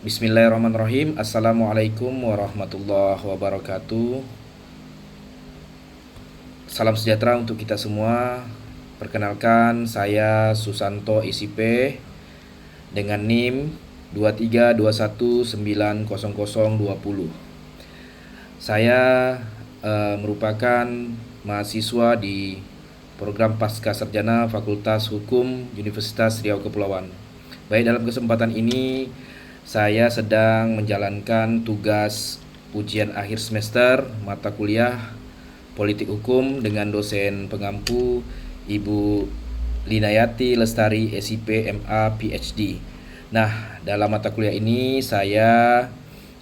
Bismillahirrahmanirrahim. Assalamualaikum warahmatullahi wabarakatuh. Salam sejahtera untuk kita semua. Perkenalkan, saya Susanto SIP dengan NIM 2321900020. Saya merupakan mahasiswa di program Pasca Sarjana Fakultas Hukum Universitas Riau Kepulauan. Baik, dalam kesempatan ini saya sedang menjalankan tugas ujian akhir semester mata kuliah Politik Hukum dengan dosen pengampu Ibu Linayati Lestari SIP MA PhD. Nah, dalam mata kuliah ini saya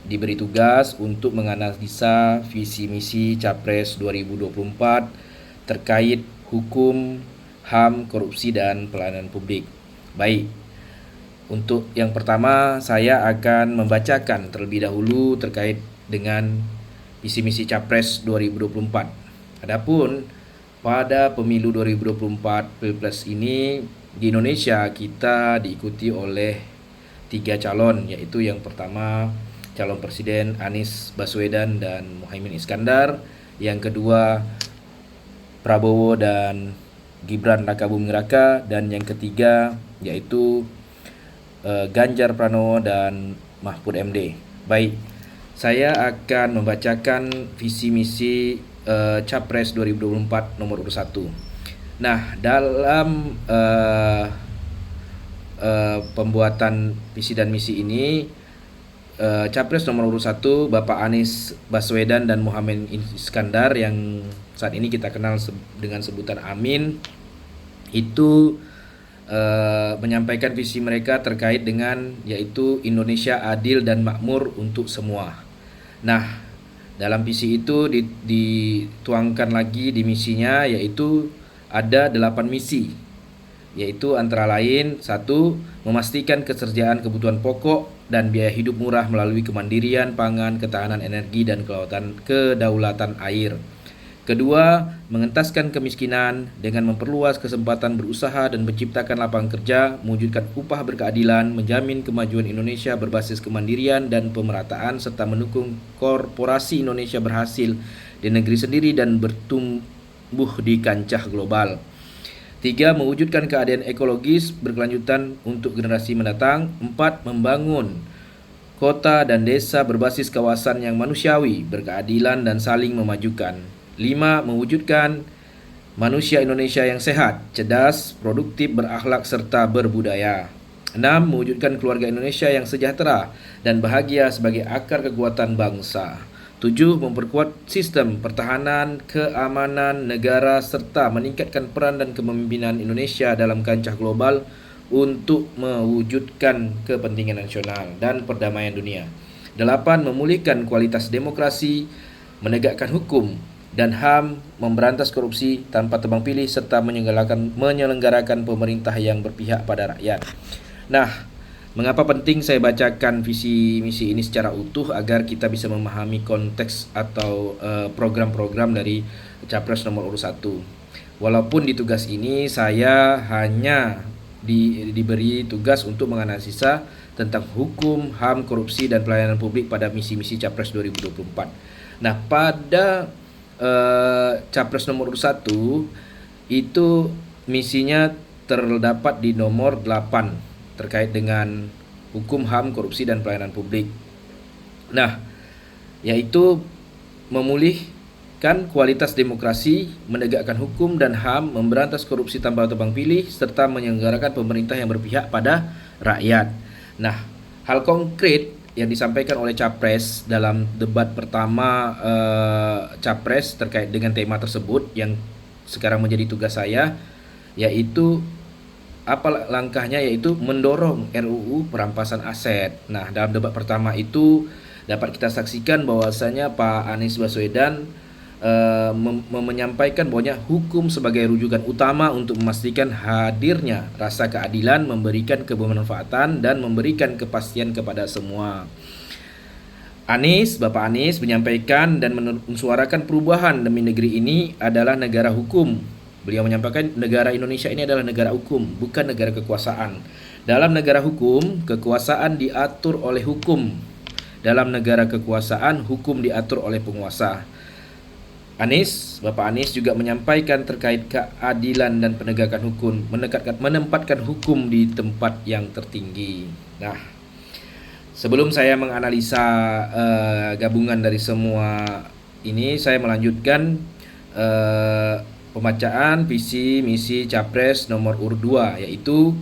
diberi tugas untuk menganalisa visi misi Capres 2024 terkait hukum, HAM, korupsi dan pelayanan publik. Baik, untuk yang pertama saya akan membacakan terlebih dahulu terkait dengan visi misi Capres 2024. Adapun pada pemilu 2024 Pilpres ini di Indonesia kita diikuti oleh 3 calon, yaitu yang pertama calon presiden Anies Baswedan dan Muhaimin Iskandar, yang kedua Prabowo dan Gibran Rakabuming Raka, dan yang ketiga yaitu Ganjar Pranowo dan Mahfud MD. Baik, saya akan membacakan visi misi Capres 2024 nomor urut 1. Nah, dalam pembuatan visi dan misi ini, Capres nomor urut 1 Bapak Anies Baswedan dan Muhaimin Iskandar yang saat ini kita kenal dengan sebutan Amin, itu menyampaikan visi mereka terkait dengan yaitu Indonesia adil dan makmur untuk semua. Nah, dalam visi itu dituangkan lagi di misinya, yaitu ada 8 misi, yaitu antara lain 1. Memastikan ketersediaan kebutuhan pokok dan biaya hidup murah melalui kemandirian pangan, ketahanan energi, dan kedaulatan air. Kedua, mengentaskan kemiskinan dengan memperluas kesempatan berusaha dan menciptakan lapangan kerja, mewujudkan upah berkeadilan, menjamin kemajuan Indonesia berbasis kemandirian dan pemerataan, serta mendukung korporasi Indonesia berhasil di negeri sendiri dan bertumbuh di kancah global. 3. Mewujudkan keadaan ekologis berkelanjutan untuk generasi mendatang. 4. Membangun kota dan desa berbasis kawasan yang manusiawi, berkeadilan, dan saling memajukan. 5. Mewujudkan manusia Indonesia yang sehat, cerdas, produktif, berakhlak, serta berbudaya. 6. Mewujudkan keluarga Indonesia yang sejahtera dan bahagia sebagai akar kekuatan bangsa. 7. Memperkuat sistem pertahanan, keamanan negara, serta meningkatkan peran dan kepemimpinan Indonesia dalam kancah global untuk mewujudkan kepentingan nasional dan perdamaian dunia. 8. Memulihkan kualitas demokrasi, menegakkan hukum dan HAM, memberantas korupsi tanpa tebang pilih, serta menyelenggarakan pemerintah yang berpihak pada rakyat. Nah, mengapa penting saya bacakan visi misi ini secara utuh agar kita bisa memahami konteks atau program-program dari Capres nomor urut 1. Walaupun di tugas ini saya hanya diberi tugas untuk menganalisa tentang hukum, HAM, korupsi, dan pelayanan publik pada misi-misi Capres 2024. Nah, pada Capres nomor urut 1 itu misinya terdapat di nomor 8 terkait dengan hukum, HAM, korupsi, dan pelayanan publik. Nah, yaitu memulihkan kualitas demokrasi, menegakkan hukum dan HAM, memberantas korupsi tanpa tebang pilih, serta menyelenggarakan pemerintah yang berpihak pada rakyat. Nah, hal konkret yang disampaikan oleh Capres dalam debat pertama Capres terkait dengan tema tersebut yang sekarang menjadi tugas saya, yaitu apa langkahnya, yaitu mendorong RUU perampasan aset. Nah, dalam debat pertama itu dapat kita saksikan bahwasanya Pak Anies Baswedan menyampaikan bahwa hukum sebagai rujukan utama untuk memastikan hadirnya rasa keadilan, memberikan kebermanfaatan, dan memberikan kepastian kepada semua. Bapak Anies menyampaikan dan mensuarakan perubahan demi negeri ini adalah negara hukum. Beliau menyampaikan negara Indonesia ini adalah negara hukum, bukan negara kekuasaan. Dalam negara hukum, kekuasaan diatur oleh hukum. Dalam negara kekuasaan, hukum diatur oleh penguasa. Bapak Anies juga menyampaikan terkait keadilan dan penegakan hukum, menempatkan hukum di tempat yang tertinggi. Nah, sebelum saya menganalisa gabungan dari semua ini, saya melanjutkan pembacaan visi misi Capres nomor urut 2, yaitu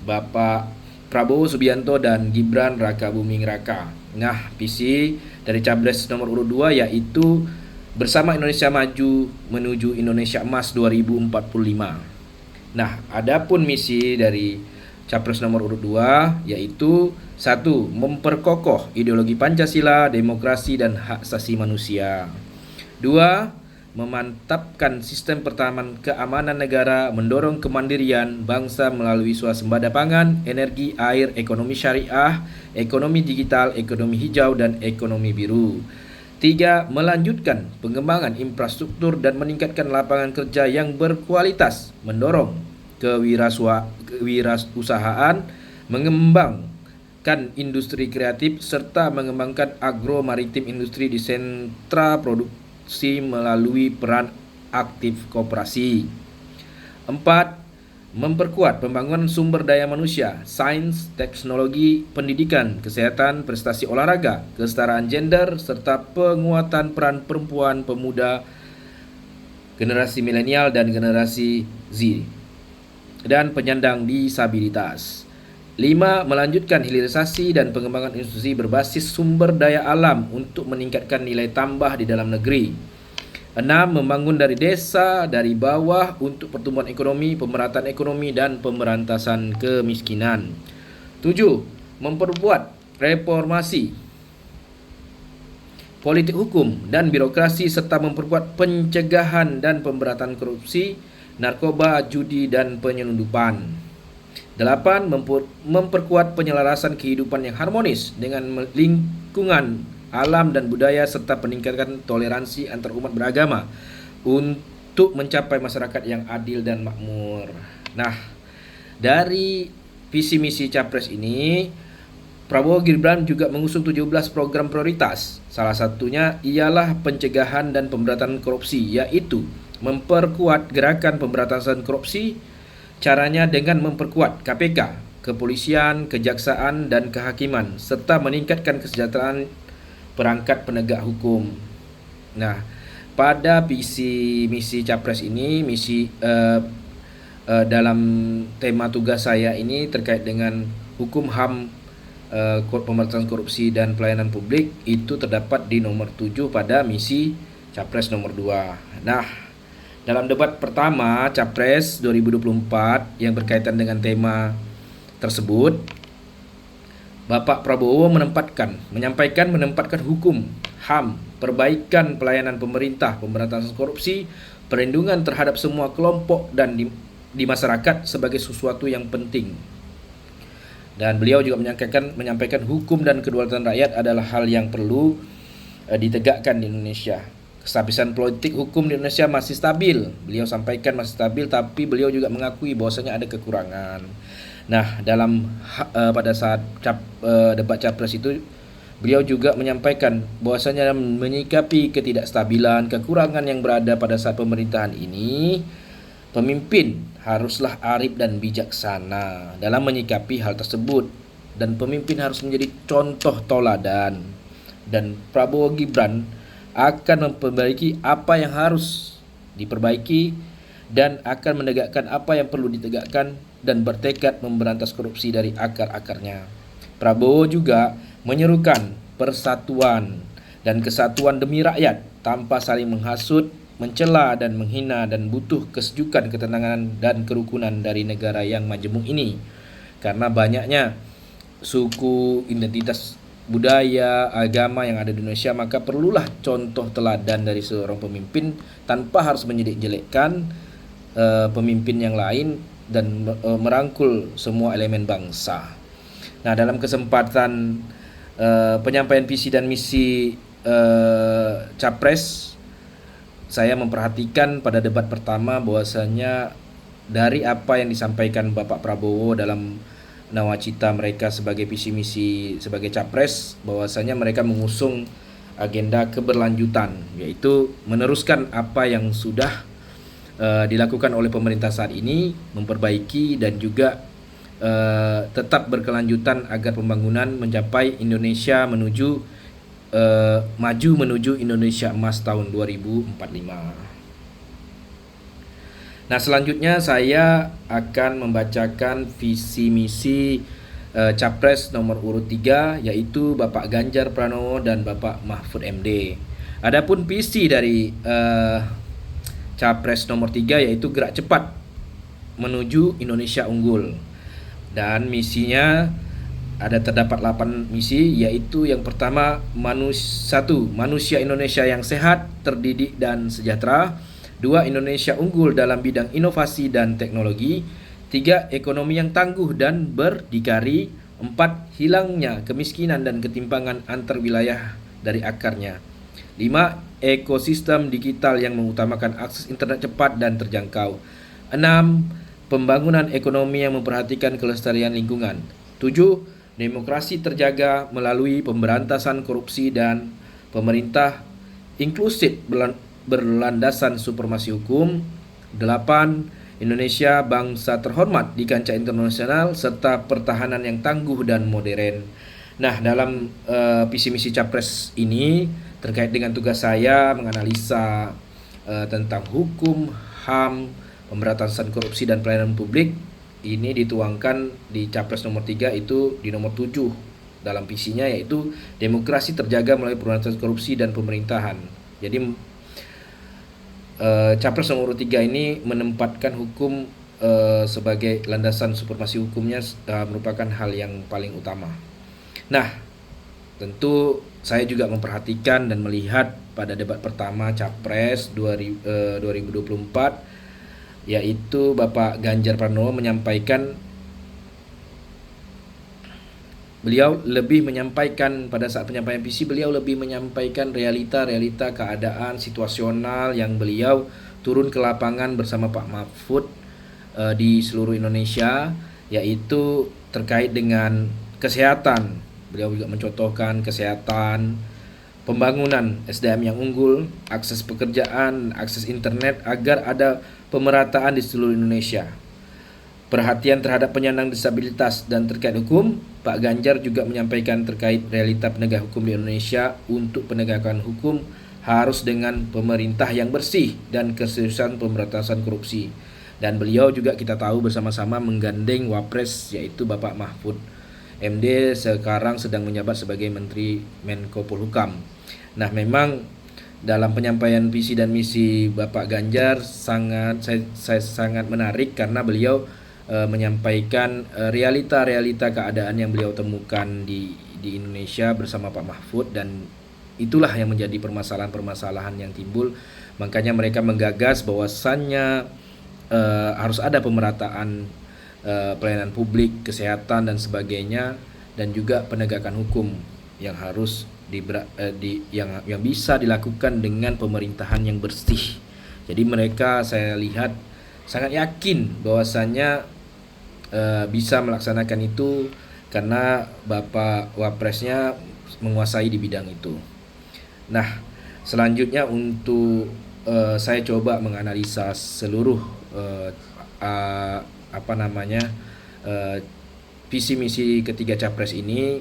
Bapak Prabowo Subianto dan Gibran Rakabuming Raka. Nah, visi dari Capres nomor urut 2 yaitu bersama Indonesia Maju menuju Indonesia Emas 2045. Nah, adapun misi dari Capres nomor urut 2 yaitu 1. Memperkokoh ideologi Pancasila, demokrasi dan hak asasi manusia. 2. Memantapkan sistem pertahanan keamanan negara, mendorong kemandirian bangsa melalui swasembada pangan, energi, air, ekonomi syariah, ekonomi digital, ekonomi hijau, dan ekonomi biru. 3. Melanjutkan pengembangan infrastruktur dan meningkatkan lapangan kerja yang berkualitas, mendorong kewirausahaan, mengembangkan industri kreatif, serta mengembangkan agro maritim industri di sentra produksi melalui peran aktif koperasi. 4. Memperkuat pembangunan sumber daya manusia, sains, teknologi, pendidikan, kesehatan, prestasi olahraga, kesetaraan gender, serta penguatan peran perempuan, pemuda, generasi milenial dan generasi Z, dan penyandang disabilitas. 5. Melanjutkan hilirisasi dan pengembangan industri berbasis sumber daya alam untuk meningkatkan nilai tambah di dalam negeri. 6. Membangun dari desa, dari bawah untuk pertumbuhan ekonomi, pemerataan ekonomi, dan pemberantasan kemiskinan. 7. Memperbuat reformasi politik hukum dan birokrasi serta memperkuat pencegahan dan pemberantasan korupsi, narkoba, judi, dan penyelundupan. 8. Memperkuat penyelarasan kehidupan yang harmonis dengan lingkungan, alam dan budaya serta peningkatan toleransi antar umat beragama untuk mencapai masyarakat yang adil dan makmur. Nah, dari visi misi Capres ini, Prabowo Gibran juga mengusung 17 program prioritas. Salah satunya ialah pencegahan dan pemberantasan korupsi, yaitu memperkuat gerakan pemberantasan korupsi. Caranya dengan memperkuat KPK, kepolisian, kejaksaan, dan kehakiman, serta meningkatkan kesejahteraan perangkat penegak hukum. Nah, pada visi misi Capres ini, dalam tema tugas saya ini terkait dengan hukum HAM, pemberantasan korupsi dan pelayanan publik, itu terdapat di nomor 7 pada misi Capres nomor 2. Nah, dalam debat pertama Capres 2024 yang berkaitan dengan tema tersebut, Bapak Prabowo menyampaikan hukum HAM, perbaikan pelayanan pemerintah, pemberantasan korupsi, perlindungan terhadap semua kelompok dan di masyarakat sebagai sesuatu yang penting. Dan beliau juga menyampaikan hukum dan kedaulatan rakyat adalah hal yang perlu ditegakkan di Indonesia. Kestabilan politik hukum di Indonesia masih stabil. Beliau sampaikan masih stabil, tapi beliau juga mengakui bahwasanya ada kekurangan. Nah, pada saat debat Capres itu, beliau juga menyampaikan bahwasanya menyikapi ketidakstabilan, kekurangan yang berada pada saat pemerintahan ini, pemimpin haruslah arif dan bijaksana dalam menyikapi hal tersebut, dan pemimpin harus menjadi contoh teladan. Dan Prabowo Gibran akan memperbaiki apa yang harus diperbaiki dan akan menegakkan apa yang perlu ditegakkan dan bertekad memberantas korupsi dari akar-akarnya. Prabowo juga menyerukan persatuan dan kesatuan demi rakyat tanpa saling menghasut, mencela dan menghina, dan butuh kesejukan, ketenangan dan kerukunan dari negara yang majemuk ini. Karena banyaknya suku, identitas, budaya, agama yang ada di Indonesia, maka perlulah contoh teladan dari seorang pemimpin tanpa harus menjelek-jelekkan pemimpin yang lain dan merangkul semua elemen bangsa. Nah, dalam kesempatan penyampaian visi dan misi Capres, saya memperhatikan pada debat pertama bahwasanya dari apa yang disampaikan Bapak Prabowo dalam nawacita mereka sebagai visi misi sebagai capres, bahwasanya mereka mengusung agenda keberlanjutan, yaitu meneruskan apa yang sudah dilakukan oleh pemerintah saat ini, memperbaiki dan juga tetap berkelanjutan agar pembangunan mencapai Indonesia menuju maju menuju Indonesia Emas tahun 2045. Nah, selanjutnya saya akan membacakan visi misi Capres nomor urut 3, yaitu Bapak Ganjar Pranowo dan Bapak Mahfud MD. Adapun visi dari Capres nomor 3 yaitu gerak cepat menuju Indonesia unggul. Dan misinya terdapat 8 misi, yaitu yang pertama, manusia Indonesia yang sehat, terdidik dan sejahtera. 2. Indonesia unggul dalam bidang inovasi dan teknologi. 3. Ekonomi yang tangguh dan berdikari. 4. Hilangnya kemiskinan dan ketimpangan antar wilayah dari akarnya. 5. Ekosistem digital yang mengutamakan akses internet cepat dan terjangkau. 6. Pembangunan ekonomi yang memperhatikan kelestarian lingkungan. 7. Demokrasi terjaga melalui pemberantasan korupsi dan pemerintah inklusif berlandasan supremasi hukum. 8. Indonesia bangsa terhormat di kancah internasional serta pertahanan yang tangguh dan modern. Nah, dalam visi misi Capres ini terkait dengan tugas saya menganalisa tentang hukum, HAM, pemberantasan korupsi dan pelayanan publik, ini dituangkan di Capres nomor 3 itu di nomor 7 dalam visinya, yaitu demokrasi terjaga melalui pemberantasan korupsi dan pemerintahan. Jadi Capres nomor 3 ini menempatkan hukum sebagai landasan supremasi hukumnya merupakan hal yang paling utama. Nah, tentu saya juga memperhatikan dan melihat pada debat pertama Capres 2024, yaitu Bapak Ganjar Pranowo menyampaikan, beliau lebih menyampaikan pada saat penyampaian visi, beliau lebih menyampaikan realita keadaan situasional yang beliau turun ke lapangan bersama Pak Mahfud di seluruh Indonesia, yaitu terkait dengan kesehatan. Beliau juga mencontohkan kesehatan, pembangunan SDM yang unggul, akses pekerjaan, akses internet agar ada pemerataan di seluruh Indonesia. Perhatian terhadap penyandang disabilitas dan terkait hukum, Pak Ganjar juga menyampaikan terkait realita penegak hukum di Indonesia. Untuk penegakan hukum harus dengan pemerintah yang bersih dan keseriusan pemberantasan korupsi. Dan beliau juga kita tahu bersama-sama menggandeng Wapres, yaitu Bapak Mahfud MD, sekarang sedang menjabat sebagai Menteri Menko Polhukam. Nah, memang dalam penyampaian visi dan misi Bapak Ganjar saya sangat menarik karena beliau menyampaikan realita keadaan yang beliau temukan di Indonesia bersama Pak Mahfud, dan itulah yang menjadi permasalahan-permasalahan yang timbul. Makanya mereka menggagas bahwasannya harus ada pemerataan pelayanan publik, kesehatan dan sebagainya, dan juga penegakan hukum yang harus yang bisa dilakukan dengan pemerintahan yang bersih. Jadi mereka, saya lihat, sangat yakin bahwasannya bisa melaksanakan itu karena Bapak Wapresnya menguasai di bidang itu. Nah, selanjutnya untuk saya coba menganalisa seluruh visi misi ketiga Capres ini.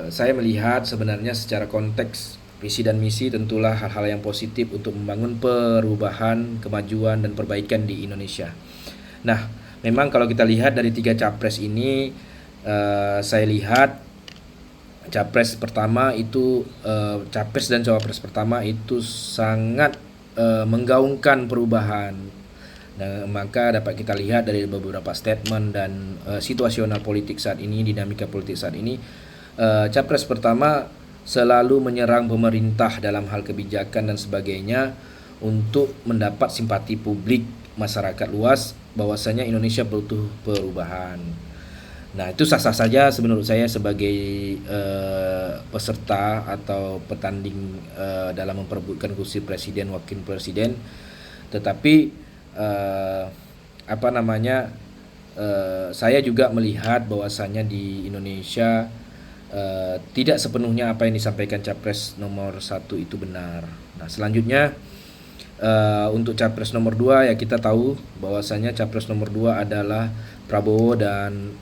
Saya melihat sebenarnya secara konteks visi dan misi tentulah hal-hal yang positif untuk membangun perubahan, kemajuan dan perbaikan di Indonesia. Nah, memang kalau kita lihat dari 3 Capres ini, saya lihat Capres pertama itu Capres dan Cawapres pertama itu sangat menggaungkan perubahan. Nah, maka dapat kita lihat dari beberapa statement dan situasional politik saat ini, dinamika politik saat ini, Capres pertama selalu menyerang pemerintah dalam hal kebijakan dan sebagainya untuk mendapat simpati publik masyarakat luas bahwasanya Indonesia butuh perubahan. Nah, itu sah-sah saja menurut saya sebagai peserta atau petanding dalam memperebutkan kursi presiden, wakil presiden. Tetapi saya juga melihat bahwasannya di Indonesia tidak sepenuhnya apa yang disampaikan Capres nomor 1 itu benar. Nah, selanjutnya untuk Capres nomor 2 ya kita tahu bahwasanya Capres nomor 2 adalah Prabowo dan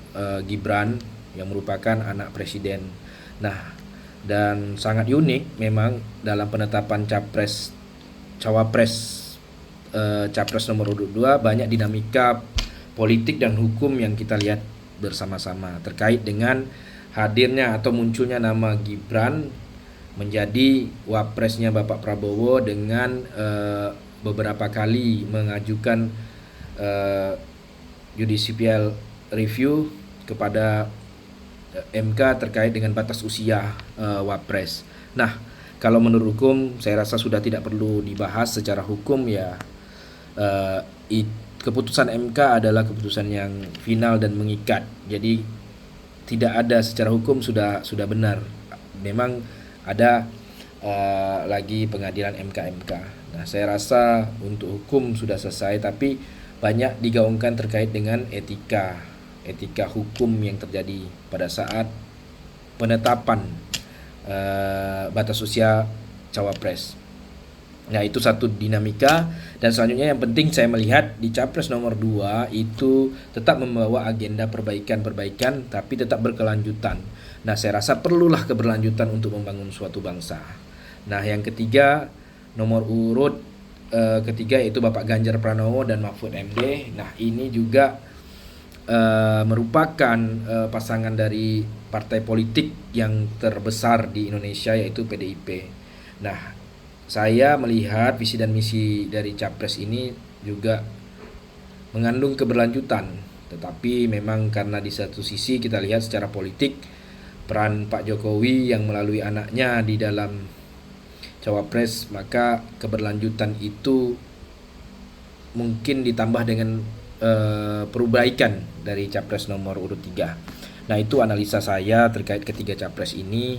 Gibran yang merupakan anak presiden. Nah, dan sangat unik memang dalam penetapan cawapres Capres nomor urut 2 banyak dinamika politik dan hukum yang kita lihat bersama-sama terkait dengan hadirnya atau munculnya nama Gibran menjadi wapresnya Bapak Prabowo dengan beberapa kali mengajukan judicial review kepada MK terkait dengan batas usia wapres. Nah, kalau menurut hukum saya rasa sudah tidak perlu dibahas secara hukum ya. Uh, Keputusan MK adalah keputusan yang final dan mengikat. Jadi tidak ada secara hukum sudah benar. Memang ada lagi pengadilan MK. Nah, saya rasa untuk hukum sudah selesai, tapi banyak digaungkan terkait dengan etika hukum yang terjadi pada saat penetapan batas usia cawapres. Nah, itu satu dinamika. Dan selanjutnya yang penting saya melihat di Capres nomor 2 itu tetap membawa agenda perbaikan tapi tetap berkelanjutan. Nah, saya rasa perlulah keberlanjutan untuk membangun suatu bangsa. Nah, yang ketiga nomor urut ketiga yaitu Bapak Ganjar Pranowo dan Mahfud MD. Nah, ini juga merupakan pasangan dari partai politik yang terbesar di Indonesia yaitu PDIP. Nah, saya melihat visi dan misi dari Capres ini juga mengandung keberlanjutan. Tetapi memang karena di satu sisi kita lihat secara politik peran Pak Jokowi yang melalui anaknya di dalam Cawapres, maka keberlanjutan itu mungkin ditambah dengan perbaikan dari Capres nomor urut 3. Nah, itu analisa saya terkait ketiga Capres ini.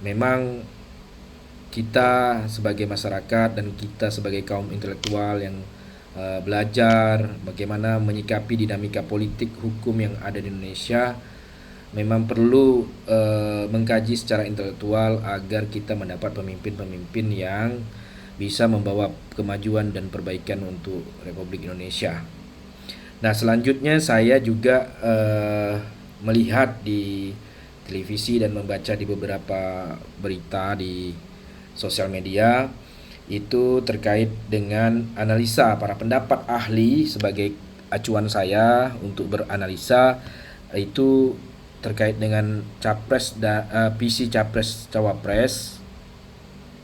Memang kita sebagai masyarakat dan kita sebagai kaum intelektual yang belajar bagaimana menyikapi dinamika politik hukum yang ada di Indonesia memang perlu mengkaji secara intelektual agar kita mendapat pemimpin-pemimpin yang bisa membawa kemajuan dan perbaikan untuk Republik Indonesia. Nah, selanjutnya saya juga melihat di televisi dan membaca di beberapa berita di sosial media itu terkait dengan analisa para pendapat ahli sebagai acuan saya untuk beranalisa itu terkait dengan Capres dan visi Capres Cawapres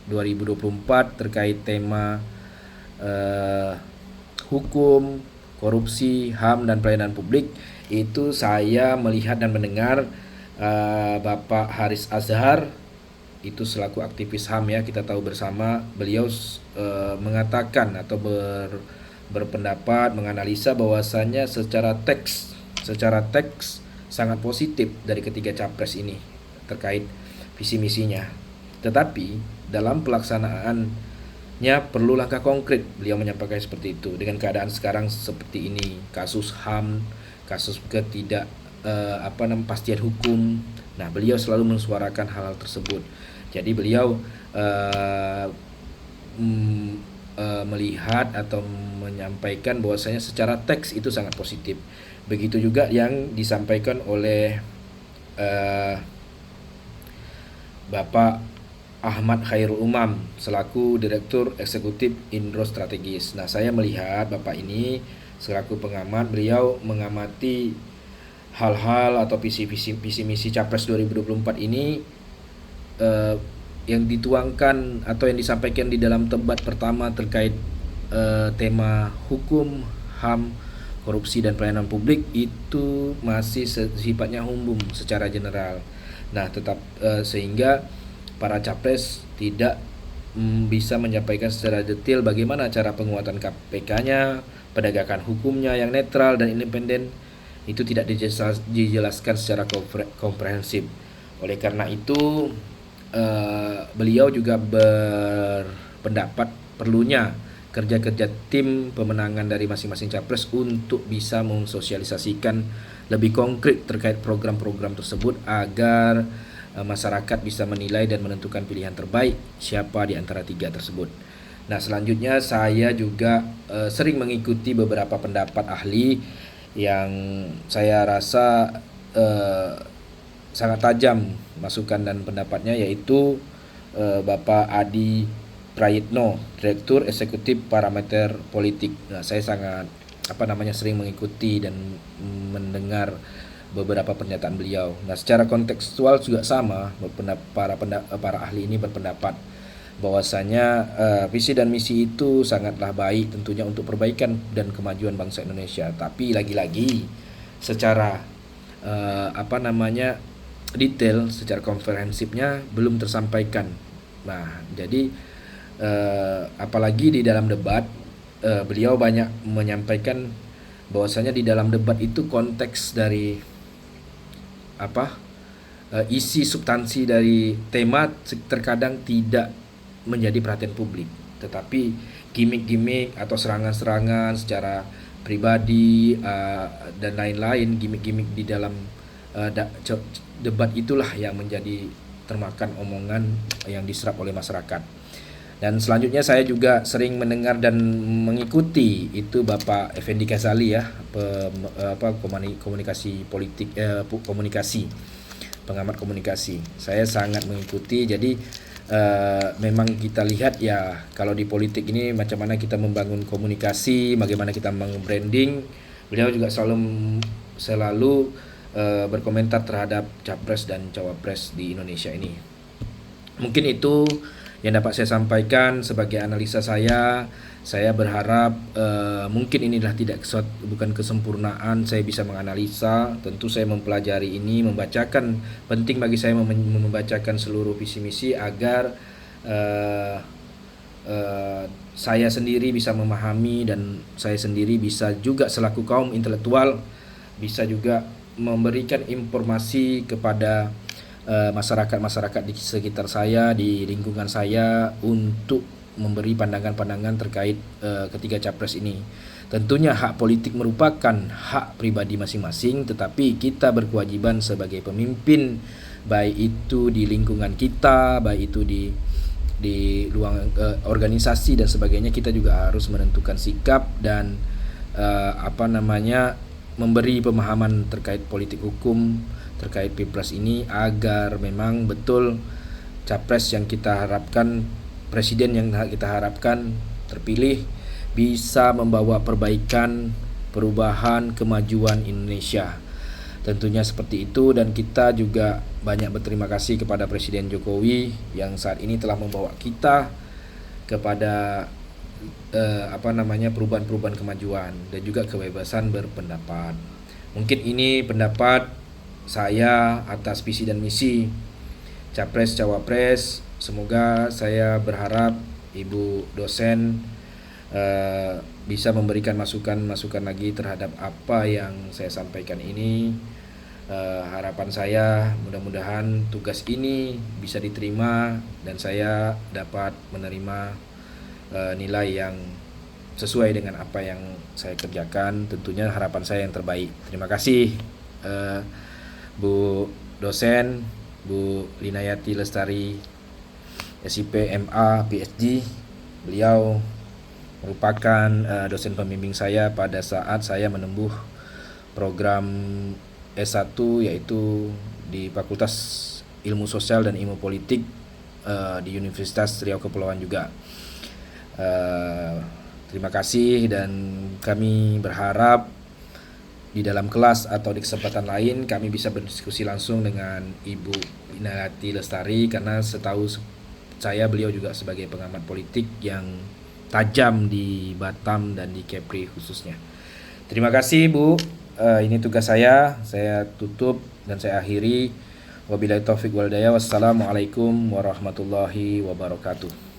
2024 terkait tema hukum, korupsi, HAM dan pelayanan publik. Itu saya melihat dan mendengar Bapak Haris Azhar itu selaku aktivis HAM ya, kita tahu bersama beliau mengatakan atau berpendapat menganalisa bahwasannya secara teks sangat positif dari ketiga capres ini terkait visi misinya. Tetapi dalam pelaksanaannya perlu langkah konkret. Beliau menyampaikan seperti itu. Dengan keadaan sekarang seperti ini, kasus HAM, kasus ketidakpastian hukum. Nah, beliau selalu mensuarakan hal tersebut. Jadi beliau melihat atau menyampaikan bahwasanya secara teks itu sangat positif. Begitu juga yang disampaikan oleh Bapak Ahmad Khairul Umam selaku Direktur Eksekutif Indro Strategis. Nah, saya melihat Bapak ini selaku pengamat, beliau mengamati hal-hal atau visi misi Capres 2024 ini yang dituangkan atau yang disampaikan di dalam debat pertama terkait tema hukum, HAM, korupsi dan pelayanan publik itu masih sifatnya umum secara general. Nah, tetap sehingga para capres tidak bisa menyampaikan secara detail bagaimana cara penguatan KPK-nya, penegakan hukumnya yang netral dan independen itu tidak dijelaskan secara komprehensif. Oleh karena itu beliau juga berpendapat perlunya kerja-kerja tim pemenangan dari masing-masing capres untuk bisa mensosialisasikan lebih konkret terkait program-program tersebut agar masyarakat bisa menilai dan menentukan pilihan terbaik siapa di antara tiga tersebut. Nah, selanjutnya saya juga sering mengikuti beberapa pendapat ahli yang saya rasa sangat tajam masukan dan pendapatnya, yaitu Bapak Adi Prayitno, Direktur Eksekutif Parameter Politik. Nah, saya sangat sering mengikuti dan mendengar beberapa pernyataan beliau. Nah, secara kontekstual juga sama, para ahli ini berpendapat bahwasanya visi dan misi itu sangatlah baik tentunya untuk perbaikan dan kemajuan bangsa Indonesia. Tapi lagi-lagi secara detail, secara komprehensifnya belum tersampaikan. Nah, jadi apalagi di dalam debat beliau banyak menyampaikan bahwasanya di dalam debat itu konteks dari isi substansi dari tema terkadang tidak menjadi perhatian publik, tetapi gimmick-gimmick atau serangan-serangan secara pribadi dan lain-lain, gimmick-gimmick di dalam debat itulah yang menjadi termakan omongan yang diserap oleh masyarakat. Dan selanjutnya saya juga sering mendengar dan mengikuti itu Bapak Effendi Ghazali ya, komunikasi politik, pengamat komunikasi. Saya sangat mengikuti. Jadi memang kita lihat ya, kalau di politik ini macam mana kita membangun komunikasi, bagaimana kita meng-branding. Beliau juga selalu berkomentar terhadap capres dan cawapres di Indonesia ini. Mungkin itu yang dapat saya sampaikan sebagai analisa saya. Saya berharap mungkin inilah bukan kesempurnaan saya bisa menganalisa. Tentu saya mempelajari ini, membacakan, penting bagi saya membacakan seluruh visi misi agar saya sendiri bisa memahami, dan saya sendiri bisa juga selaku kaum intelektual bisa juga memberikan informasi kepada masyarakat di sekitar saya, di lingkungan saya, untuk memberi pandangan-pandangan terkait ketiga capres ini. Tentunya hak politik merupakan hak pribadi masing-masing, tetapi kita berkewajiban sebagai pemimpin, baik itu di lingkungan kita, baik itu di ruang organisasi dan sebagainya, kita juga harus menentukan sikap dan memberi pemahaman terkait politik hukum, terkait Pilpres ini, agar memang betul capres yang kita harapkan, presiden yang kita harapkan terpilih, bisa membawa perbaikan, perubahan, kemajuan Indonesia. Tentunya seperti itu, dan kita juga banyak berterima kasih kepada Presiden Jokowi yang saat ini telah membawa kita kepada perubahan-perubahan kemajuan dan juga kebebasan berpendapat. Mungkin ini pendapat saya atas visi dan misi capres cawapres. Semoga, saya berharap Ibu dosen bisa memberikan masukan lagi terhadap apa yang saya sampaikan ini. Harapan saya mudah-mudahan tugas ini bisa diterima dan saya dapat menerima nilai yang sesuai dengan apa yang saya kerjakan. Tentunya harapan saya yang terbaik. Terima kasih Bu dosen, Bu Linayati Lestari, SIP MA PhD. Beliau merupakan dosen pembimbing saya pada saat saya menempuh program S1, yaitu di Fakultas Ilmu Sosial dan Ilmu Politik di Universitas Riau Kepulauan juga. Terima kasih, dan kami berharap di dalam kelas atau di kesempatan lain kami bisa berdiskusi langsung dengan Ibu Linayati Lestari, karena setahu saya beliau juga sebagai pengamat politik yang tajam di Batam dan di Kepri khususnya. Terima kasih Bu, ini tugas saya tutup dan saya akhiri. Wabillahi taufik wal hidayah. Wassalamualaikum warahmatullahi wabarakatuh.